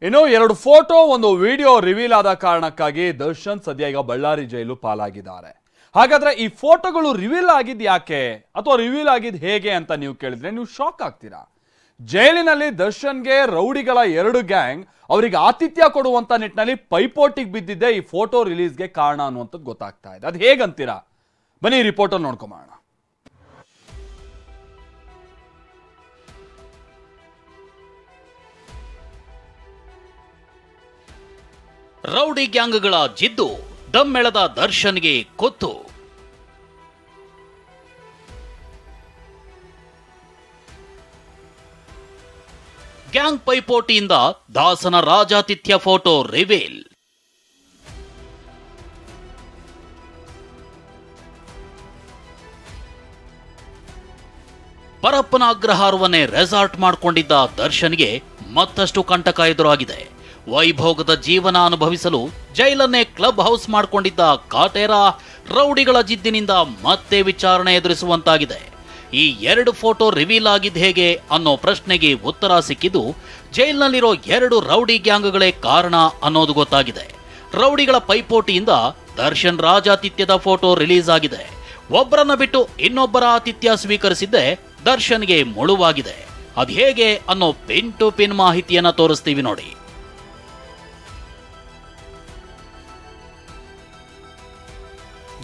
ಇನ್ನು ಎರಡು ಫೋಟೋ ಒಂದು ವಿಡಿಯೋ ರಿವೀಲ್ ಆದ ಕಾರಣಕ್ಕಾಗಿ ದರ್ಶನ್ ಸದ್ಯ ಈಗ ಬಳ್ಳಾರಿ ಜೈಲು ಪಾಲಾಗಿದ್ದಾರೆ. ಹಾಗಾದ್ರೆ ಈ ಫೋಟೋಗಳು ರಿವೀಲ್ ಆಗಿದ್ ಯಾಕೆ ಅಥವಾ ರಿವೀಲ್ ಆಗಿದ್ ಹೇಗೆ ಅಂತ ನೀವು ಕೇಳಿದ್ರೆ ನೀವು ಶಾಕ್ ಆಗ್ತೀರಾ. ಜೈಲಿನಲ್ಲಿ ದರ್ಶನ್ಗೆ ರೌಡಿಗಳ ಎರಡು ಗ್ಯಾಂಗ್ ಅವರಿಗೆ ಆತಿಥ್ಯ ಕೊಡುವಂತ ನಿಟ್ಟಿನಲ್ಲಿ ಪೈಪೋಟಿಗೆ ಬಿದ್ದಿದ್ದೆ ಈ ಫೋಟೋ ರಿಲೀಸ್ಗೆ ಕಾರಣ ಅನ್ನುವಂಥದ್ದು ಗೊತ್ತಾಗ್ತಾ ಇದೆ. ಅದು ಹೇಗಂತೀರಾ? ಬನ್ನಿ ರಿಪೋರ್ಟ್ ನೋಡ್ಕೊಂಬೋಣ. ರೌಡಿ ಗ್ಯಾಂಗ್ಗಳ ಜಿದ್ದು ದಮ್ಮೆಳೆದ ದರ್ಶನ್ಗೆ ಕೊತ್ತು. ಗ್ಯಾಂಗ್ ಪೈಪೋಟಿಯಿಂದ ದಾಸನ ರಾಜಾತಿಥ್ಯ ಫೋಟೋ ರಿವೀಲ್. ಪರಪ್ಪನ ಅಗ್ರಹಾರವನ್ನೇ ರೆಸಾರ್ಟ್ ಮಾಡಿಕೊಂಡಿದ್ದ ದರ್ಶನ್ಗೆ ಮತ್ತಷ್ಟು ಕಂಟಕ ಎದುರಾಗಿದೆ. ವೈಭೋಗದ ಜೀವನ ಅನುಭವಿಸಲು ಜೈಲನ್ನೇ ಕ್ಲಬ್ ಹೌಸ್ ಮಾಡಿಕೊಂಡಿದ್ದ ಕಾಟೇರ ರೌಡಿಗಳ ಜಿದ್ದಿನಿಂದ ಮತ್ತೆ ವಿಚಾರಣೆ ಎದುರಿಸುವಂತಾಗಿದೆ. ಈ ಎರಡು ಫೋಟೋ ರಿವೀಲ್ ಆಗಿದ್ದು ಹೇಗೆ ಅನ್ನೋ ಪ್ರಶ್ನೆಗೆ ಉತ್ತರ ಸಿಕ್ಕಿದ್ದು ಜೈಲಿನಲ್ಲಿರೋ ಎರಡು ರೌಡಿ ಗ್ಯಾಂಗ್ಗಳೇ ಕಾರಣ ಅನ್ನೋದು ಗೊತ್ತಾಗಿದೆ. ರೌಡಿಗಳ ಪೈಪೋಟಿಯಿಂದ ದರ್ಶನ್ ರಾಜಾತಿಥ್ಯದ ಫೋಟೋ ರಿಲೀಸ್ ಆಗಿದೆ. ಒಬ್ಬರನ್ನ ಬಿಟ್ಟು ಇನ್ನೊಬ್ಬರ ಆತಿಥ್ಯ ಸ್ವೀಕರಿಸಿದ್ದೆ ದರ್ಶನ್ಗೆ ಮುಳುವಾಗಿದೆ. ಅದು ಹೇಗೆ ಅನ್ನೋ ಪಿನ್ ಟು ಪಿನ್ ಮಾಹಿತಿಯನ್ನ ತೋರಿಸ್ತೀವಿ ನೋಡಿ.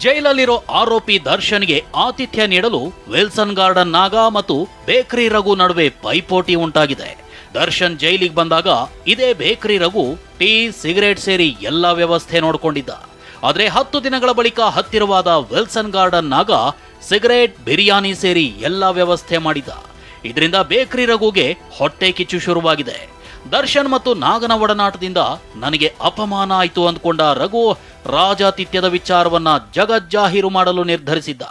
ಜೈಲಲ್ಲಿರೋ ಆರೋಪಿ ದರ್ಶನ್ಗೆ ಆತಿಥ್ಯ ನೀಡಲು ವಿಲ್ಸನ್ ಗಾರ್ಡನ್ ನಾಗ ಮತ್ತು ಬೇಕರಿ ರಘು ನಡುವೆ ಪೈಪೋಟಿ ಉಂಟಾಗಿದೆ. ದರ್ಶನ್ ಜೈಲಿಗೆ ಬಂದಾಗ ಇದೇ ಬೇಕರಿ ರಘು ಟೀ ಸಿಗರೇಟ್ ಸೇರಿ ಎಲ್ಲ ವ್ಯವಸ್ಥೆ ನೋಡಿಕೊಂಡಿದ್ದ. ಆದ್ರೆ 10 ದಿನಗಳ ಬಳಿಕ ಹತ್ತಿರವಾದ ವಿಲ್ಸನ್ ಗಾರ್ಡನ್ ನಾಗ ಸಿಗರೇಟ್ ಬಿರಿಯಾನಿ ಸೇರಿ ಎಲ್ಲ ವ್ಯವಸ್ಥೆ ಮಾಡಿದ. ಇದರಿಂದ ಬೇಕರಿ ರಘುಗೆ ಹೊಟ್ಟೆ ಕಿಚ್ಚು ಶುರುವಾಗಿದೆ. ದರ್ಶನ್ ಮತ್ತು ನಾಗನ ಒಡನಾಟದಿಂದ ನನಗೆ ಅಪಮಾನ ಆಯಿತು ಅಂದ್ಕೊಂಡ ರಘು ರಾಜಾತಿಥ್ಯದ ವಿಚಾರವನ್ನ ಜಗಜ್ಜಾಹೀರು ಮಾಡಲು ನಿರ್ಧರಿಸಿದ್ದ.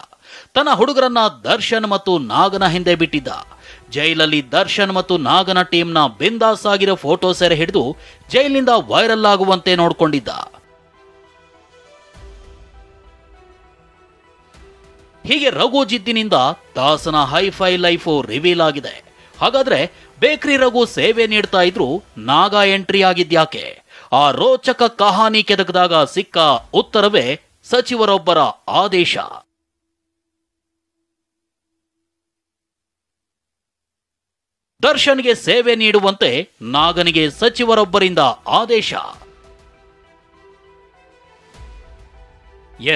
ತನ್ನ ಹುಡುಗರನ್ನ ದರ್ಶನ್ ಮತ್ತು ನಾಗನ ಹಿಂದೆ ಬಿಟ್ಟಿದ್ದ. ಜೈಲಲ್ಲಿ ದರ್ಶನ್ ಮತ್ತು ನಾಗನ ಟೀಮ್ನ ಬಿಂದಾಸ್ ಆಗಿರೋ ಫೋಟೋ ಸೆರೆ ಹಿಡಿದು ಜೈಲಿನಿಂದ ವೈರಲ್ ಆಗುವಂತೆ ನೋಡ್ಕೊಂಡಿದ್ದ. ಹೀಗೆ ರಘು ಜಿದ್ದಿನಿಂದ ದಾಸನ ಹೈಫೈ ಲೈಫು ರಿವೀಲ್ ಆಗಿದೆ. ಹಾಗಾದ್ರೆ ಬೇಕರಿ ರಘು ಸೇವೆ ನೀಡ್ತಾ ಇದ್ರು ನಾಗ ಎಂಟ್ರಿ ಆಗಿದ್ಯಾಕೆ? ಆ ರೋಚಕ ಕಹಾನಿ ಕೆದಕದಾಗ ಸಿಕ್ಕ ಉತ್ತರವೇ ಸಚಿವರೊಬ್ಬರ ಆದೇಶ. ದರ್ಶನ್ಗೆ ಸೇವೆ ನೀಡುವಂತೆ ನಾಗನಿಗೆ ಸಚಿವರೊಬ್ಬರಿಂದ ಆದೇಶ.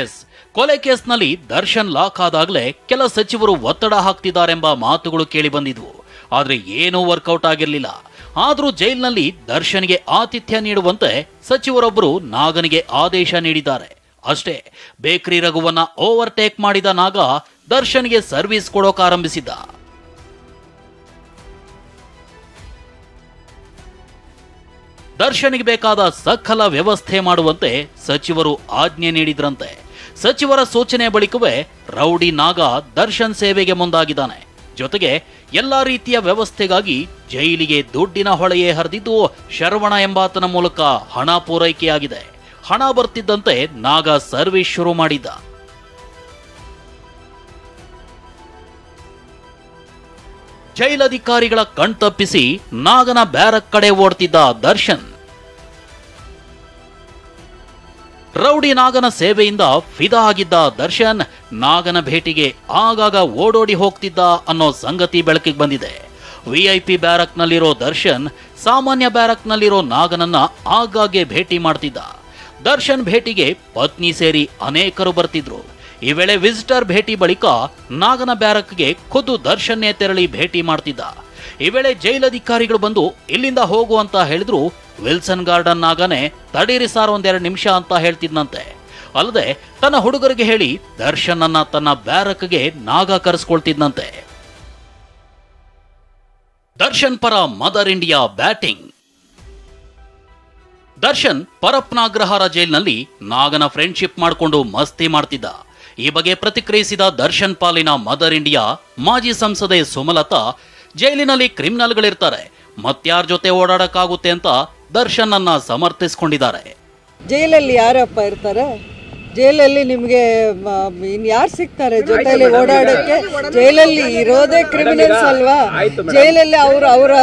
ಎಸ್, ಕೊಲೆ ಕೇಸ್ನಲ್ಲಿ ದರ್ಶನ್ ಲಾಕ್ ಆದಾಗಲೇ ಕೆಲ ಸಚಿವರು ಒತ್ತಡ ಹಾಕ್ತಿದ್ದಾರೆಂಬ ಮಾತುಗಳು ಕೇಳಿ ಬಂದಿದ್ವು. ಆದ್ರೆ ಏನೂ ವರ್ಕೌಟ್ ಆಗಿರಲಿಲ್ಲ. ಆದ್ರೂ ಜೈಲಿನಲ್ಲಿ ದರ್ಶನ್ಗೆ ಆತಿಥ್ಯ ನೀಡುವಂತೆ ಸಚಿವರೊಬ್ಬರು ನಾಗನಿಗೆ ಆದೇಶ ನೀಡಿದ್ದಾರೆ ಅಷ್ಟೇ. ಬೇಕರಿ ರಘುವನ್ನ ಓವರ್ಟೇಕ್ ಮಾಡಿದ ನಾಗ ದರ್ಶನ್ಗೆ ಸರ್ವಿಸ್ ಕೊಡೋಕಾರಂಭಿಸಿದ್ದ. ದರ್ಶನ್ಗೆ ಬೇಕಾದ ಸಕಲ ವ್ಯವಸ್ಥೆ ಮಾಡುವಂತೆ ಸಚಿವರು ಆಜ್ಞೆ ನೀಡಿದ್ರಂತೆ. ಸಚಿವರ ಸೂಚನೆ ಬಳಿಕವೇ ರೌಡಿ ನಾಗ ದರ್ಶನ್ ಸೇವೆಗೆ ಮುಂದಾಗಿದ್ದಾನೆ. ಜೊತೆಗೆ ಎಲ್ಲಾ ರೀತಿಯ ವ್ಯವಸ್ಥೆಗಾಗಿ ಜೈಲಿಗೆ ದುಡ್ಡಿನ ಹೊಳೆಯೇ ಹರಿದಿದ್ದು ಶರವಣ ಎಂಬಾತನ ಮೂಲಕ ಹಣ ಪೂರೈಕೆಯಾಗಿದೆ. ಹಣ ಬರ್ತಿದ್ದಂತೆ ನಾಗ ಸರ್ವಿಸ್ ಶುರು ಮಾಡಿದ್ದ. ಜೈಲಧಿಕಾರಿಗಳ ಕಣ್ತಪ್ಪಿಸಿ ನಾಗನ ಬ್ಯಾರಕ್ ಕಡೆ ಓಡ್ತಿದ್ದ ದರ್ಶನ್. ರೌಡಿ ನಾಗನ ಸೇವೆಯಿಂದ ಫಿದಾ ಆಗಿದ್ದ ದರ್ಶನ್ ನಾಗನ ಭೇಟಿಗೆ ಆಗಾಗ ಓಡೋಡಿ ಹೋಗ್ತಿದ್ದ ಅನ್ನೋ ಸಂಗತಿ ಬೆಳಕಿಗೆ ಬಂದಿದೆ. ವಿಐಪಿ ಬ್ಯಾರಕ್ನಲ್ಲಿರೋ ದರ್ಶನ್ ಸಾಮಾನ್ಯ ಬ್ಯಾರಕ್ನಲ್ಲಿರೋ ನಾಗನನ್ನ ಆಗಾಗ್ಗೆ ಭೇಟಿ ಮಾಡ್ತಿದ್ದ. ದರ್ಶನ್ ಭೇಟಿಗೆ ಪತ್ನಿ ಸೇರಿ ಅನೇಕರು ಬರ್ತಿದ್ರು. ಈ ವೇಳೆ ವಿಸಿಟರ್ ಭೇಟಿ ಬಳಿಕ ನಾಗನ ಬ್ಯಾರಕ್ಗೆ ಖುದ್ದು ದರ್ಶನ್ನೇ ತೆರಳಿ ಭೇಟಿ ಮಾಡ್ತಿದ್ದ. ಈ ವೇಳೆ ಜೈಲಧಿಕಾರಿಗಳು ಬಂದು ಇಲ್ಲಿಂದ ಹೋಗು ಅಂತ ಹೇಳಿದ್ರು ವಿಲ್ಸನ್ ಗಾರ್ಡನ್ ನಾಗನೇ ತಡೀರಿ ಸಾರ್ ಒಂದೆರಡು ನಿಮಿಷ ಅಂತ ಹೇಳ್ತಿದ್ನಂತೆ. ಅಲ್ಲದೆ ತನ್ನ ಹುಡುಗರಿಗೆ ಹೇಳಿ ದರ್ಶನ್ ಅನ್ನ ತನ್ನ ಬ್ಯಾರಕ್ಗೆ ನಾಗ ಕರೆಸ್ಕೊಳ್ತಿದ್ನಂತೆ. ದರ್ಶನ್ ಪರ mother India batting. Darshan Parappana Agrahara ಜೈಲಿನಲ್ಲಿ ನಾಗನ ಫ್ರೆಂಡ್ಶಿಪ್ ಮಾಡಿಕೊಂಡು ಮಸ್ತಿ ಮಾಡ್ತಿದ್ದ. ಈ ಬಗ್ಗೆ ಪ್ರತಿಕ್ರಿಯಿಸಿದ ದರ್ಶನ್ ಪಾಲಿನ ಮದರ್ ಇಂಡಿಯಾ ಮಾಜಿ ಸಂಸದೆ ಸುಮಲತಾ, ಜೈಲಿನಲ್ಲಿ ಕ್ರಿಮಿನಲ್ಗಳಿರ್ತಾರೆ, ಮತ್ಯಾರ ಜೊತೆ ಓಡಾಡಕ್ಕಾಗುತ್ತೆ ಅಂತ ದರ್ಶನ್ ಅನ್ನ ಸಮರ್ಥಿಸಿಕೊಂಡಿದ್ದಾರೆ. ಜೈಲಲ್ಲಿ ಯಾರಪ್ಪ ಇರ್ತಾರೆ? ಜೈಲಲ್ಲಿ ನಿಮಗೆ ಇನ್ಯಾರು ಸಿಗ್ತಾರೆ ಜೊತೆಯಲ್ಲಿ ಓಡಾಡೋಕ್ಕೆ? ಜೈಲಲ್ಲಿ ಇರೋದೇ ಕ್ರಿಮಿನಲ್ಸ್ ಅಲ್ವಾ? ಜೈಲಲ್ಲಿ ಅವರ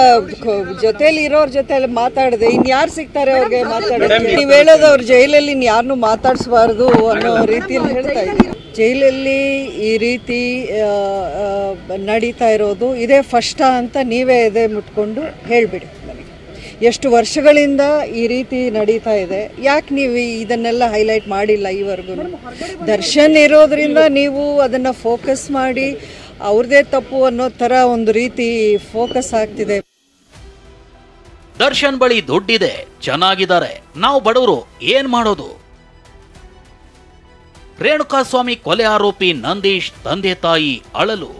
ಜೊತೆಯಲ್ಲಿ ಇರೋರ ಜೊತೆಯಲ್ಲಿ ಮಾತಾಡದೆ ಇನ್ಯಾರು ಸಿಗ್ತಾರೆ ಅವ್ರಿಗೆ ಮಾತಾಡೋಕ್ಕೆ? ನೀವು ಹೇಳೋದು ಅವ್ರು ಜೈಲಲ್ಲಿ ಇನ್ಯಾರನ್ನೂ ಮಾತಾಡಿಸ್ಬಾರ್ದು ಅನ್ನೋ ರೀತಿಯಲ್ಲಿ ಹೇಳ್ತಾ ಇದ್ದೀವಿ. ಜೈಲಲ್ಲಿ ಈ ರೀತಿ ನಡೀತಾ ಇರೋದು ಇದೇ ಫಸ್ಟ ಅಂತ ನೀವೇ ಎದೆ ಮುಟ್ಕೊಂಡು ಹೇಳಿಬಿಡಿ ನನಗೆ. ಎಷ್ಟು ವರ್ಷಗಳಿಂದ ಈ ರೀತಿ ನಡೀತಾ ಇದೆ, ಯಾಕೆ ನೀವು ಇದನ್ನೆಲ್ಲ ಹೈಲೈಟ್ ಮಾಡಿಲ್ಲ ಈವರೆಗೂ? ದರ್ಶನ್ ಇರೋದ್ರಿಂದ ನೀವು ಅದನ್ನು ಫೋಕಸ್ ಮಾಡಿ ಅವ್ರದ್ದೇ ತಪ್ಪು ಅನ್ನೋ ಥರ ಒಂದು ರೀತಿ ಫೋಕಸ್ ಆಗ್ತಿದೆ. ದರ್ಶನ್ ಬಳಿ ದುಡ್ಡಿದೆ, ಚೆನ್ನಾಗಿದ್ದಾರೆ, ನಾವು ಬಡವರು, ಏನ್ ಮಾಡೋದು? ರೇಣುಕಾಸ್ವಾಮಿ ಕೊಲೆ ಆರೋಪಿ ನಂದೀಶ್ ತಂದೆ ತಾಯಿ ಅಳಲು.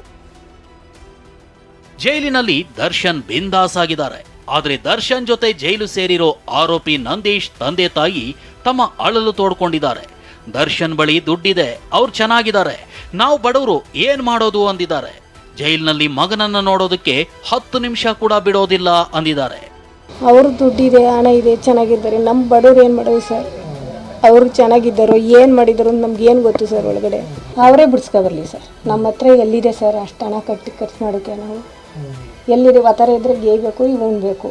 ಜೈಲಿನಲ್ಲಿ ದರ್ಶನ್ ಬಿಂದಾಸ್ ಆಗಿದ್ದಾರೆ. ಆದರೆ ದರ್ಶನ್ ಜೊತೆ ಜೈಲು ಸೇರಿರೋ ಆರೋಪಿ ನಂದೀಶ್ ತಂದೆ ತಾಯಿ ತಮ್ಮ ಅಳಲು ತೋಡ್ಕೊಂಡಿದ್ದಾರೆ. ದರ್ಶನ್ ಬಳಿ ದುಡ್ಡಿದೆ, ಅವ್ರು ಚೆನ್ನಾಗಿದ್ದಾರೆ, ನಾವು ಬಡವರು, ಏನ್ ಮಾಡೋದು ಅಂದಿದ್ದಾರೆ. ಜೈಲಿನಲ್ಲಿ ಮಗನನ್ನ ನೋಡೋದಕ್ಕೆ 10 ನಿಮಿಷ ಕೂಡ ಬಿಡೋದಿಲ್ಲ ಅಂದಿದ್ದಾರೆ. ಅವರು ದುಡ್ಡಿದೆ, ಹಣ ಇದೆ, ಚೆನ್ನಾಗಿದ್ದಾರೆ, ನಮ್ಮ ಬಡವ್ರು ಏನು ಮಾಡೋದು ಸರ್? ಅವರು ಚೆನ್ನಾಗಿದ್ದಾರೋ ಏನು ಮಾಡಿದಾರೋ ನಮ್ಗೆ ಏನು ಗೊತ್ತು ಸರ್? ಒಳಗಡೆ ಅವರೇ ಬಿಡಿಸ್ಕೊಬರ್ಲಿ ಸರ್. ನಮ್ಮ ಹತ್ರ ಎಲ್ಲಿದೆ ಸರ್ ಅಷ್ಟು ಹಣ ಕಟ್ಟಿ ಖರ್ಚು ಮಾಡೋಕ್ಕೆ? ನಾವು ಎಲ್ಲಿದೆ? ಆ ಥರ ಇದ್ರೆ ಗೇಯ್ಬೇಕು, ಇವನು ಬೇಕು.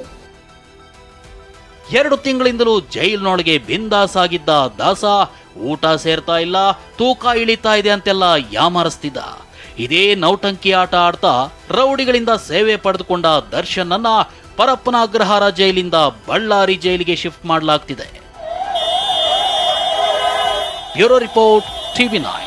2 ತಿಂಗಳಿಂದಲೂ ಜೈಲಿನೊಳಗೆ ಬಿಂದಾಸ್ ಆಗಿದ್ದ ದಾಸ ಊಟ ಸೇರ್ತಾ ಇಲ್ಲ, ತೂಕ ಇಳಿತಾ ಇದೆ ಅಂತೆಲ್ಲ ಯಾಮಾರಿಸ್ತಿದ್ದ. ಇದೇ ನೌಟಂಕಿ ಆಟ ಆಡ್ತಾ ರೌಡಿಗಳಿಂದ ಸೇವೆ ಪಡೆದುಕೊಂಡ ದರ್ಶನ್ ಅನ್ನ ಪರಪ್ಪನ ಅಗ್ರಹಾರ ಜೈಲಿಂದ ಬಳ್ಳಾರಿ ಜೈಲಿಗೆ ಶಿಫ್ಟ್ ಮಾಡಲಾಗ್ತಿದೆ. Bureau report, TV9.